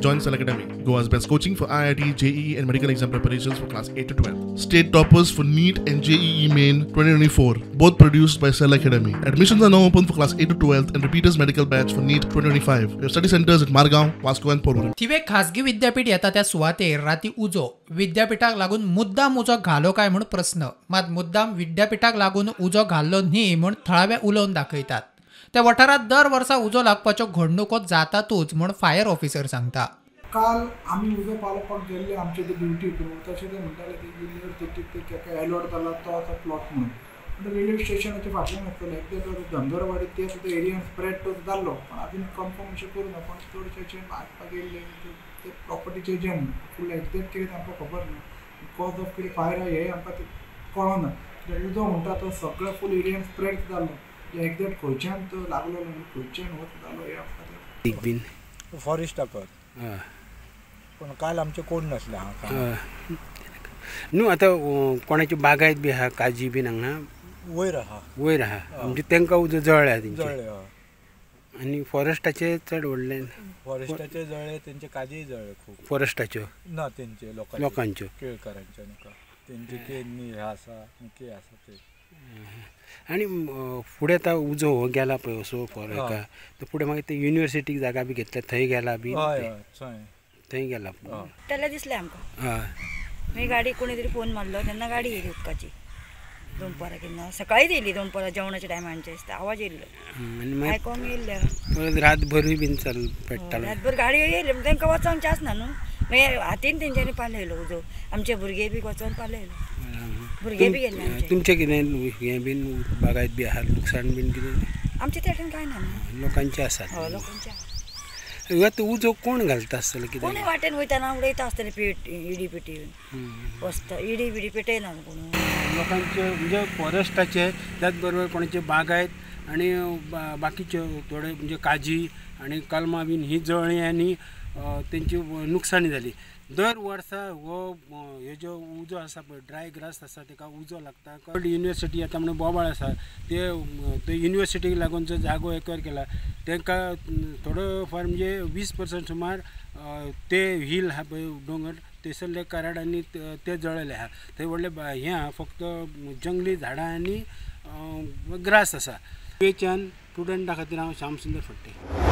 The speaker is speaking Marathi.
Join Select Academy, Goa's best coaching for IIT, JEE and medical exam preparations for class 8 to 12. State toppers for NEET and JEE Main 2024, both produced by Select Academy. Admissions are now open for class 8 to 12th and repeaters medical batch for NEET 2025. We have study centers at Margaon, Vasco and Porvorim. थिवे खासगी विद्यापीठ येता त्या सुवातेर राती उजो विद्यापीठाक लागून मुद्दाम उजो घालो काय म्हूण प्रश्न मात मुद्दाम विद्यापीठाक लागून उजो घाल्लो न्ही म्हूण थळावे उलोवन दाखयतात. त्या वाठारात दर वर्सा उजो लागपाच्यो घडणुको जातातूच म्हूण फायर ऑफिसर सांगता. काल आम्ही उजो पालोवपाक गेल्ले आमचे ते ड्युटी करून तशें ते म्हणटाले ते एलर्ट जाला तो आसा प्लॉट म्हणून आतां रेल्वे स्टेशनाच्या फाटल्यान आसतलें एकदा धंदरवाडी ते सुद्दां एरियान स्प्रेड तो जाल्लो पण आजून कन्फर्म अशें करूं ना पण चडशे आसपाक गेल्ले ते प्रॉपर्टीचे एजंट फूल एक्झॅक्ट कितें आमकां खबर ना कॉज ऑफ कितें फायर हें आमकां कळना उजो म्हणटा तो सगळो फूल एरियान स्प्रेड जाल्लो एक्झॅक्ट खंयच्यान तो लागलो न्हू खंयच्यान वच जालो हें आमकां फॉरेस्टाकर पण काल आमचे कोण नसले हांगा न्हू आतां कोणाची बागायत बी आहा काजी बी हांगा वयर आहा म्हणजे तांकां उजो जळ्ळ्या जळ्ळे आनी फॉरेस्टाचे चड व्हडले फॉरेस्टाचे जळ्ळे तेंचे काजीय जळ्ळे खूब फॉरेस्टाच्यो ना तेंचे लोकांच्यो केळकारांचे नाका तेंचे हे आसा के आसा ते आनी फुडें आतां उजो हो गेला पळय असो फॉरेका तो फुडें मागीर ते युनिवर्सिटीक जागा बी घेतल्या थंय गेला बी थंय गेला त्याला दिसलें आमकां मागीर गाडी कोणी तरी फोन मारलो तेन्ना गाडी येयली उदकाची दनपारां केन्ना सकाळीच येयली दनपारां जेवणाच्या टायमांचे दिसता आवाज येयल्लो आयकोंक येयल्ले परत रातभरूय बीन चल पेट्टालो रातभर गाडी येयली तांकां वचोंक चान्स ना न्हू मागीर हातीन तेंच्यांनी पालयलो उजो आमचे भुरगे बी वचोन पालयलो भुरगे बी गेल्ले तुमचें कितें हें बीन बागायत बी आहा लुकसाण बीन कितें आमचे तेठेन कांय ना लोकांचे आसात लोकांचे आतां उजो कोण घालता आसतलो कितें कोणी वाटेन वयताना उडयता आसतलें पेट इडी पेटयून वसता इडी बिडी पेटयना कोण लोकांचे म्हणजे फॉरेस्टाचे त्याच बरोबर कोणाचे बागायत आनी बाकीच्यो थोडे म्हणजे काजी आनी कलमां बीन ही जळ्ळी आनी तेंची नुकसाणी जाली. दर वर्सा हो हे जो उजो आसा पळय ड्राय ग्रास आसा ताका उजो लागता. कर्ड युनिवर्सिटी आतां म्हणून बोबाळ आसा ते युनिवर्सिटीक लागून जो जागो एक्वायर केला तांकां थोडो फार म्हणजे 20% सुमार ते हिल आहा पळय दोंगर थंयसरले कराड आनी ते जळयले आहा थंय व्हडले हें आहा फक्त जंगली झाडां आनी ग्रास आसा. पेच्यान स्टुडंटा खातीर हांव श्यामसुंदर फडते.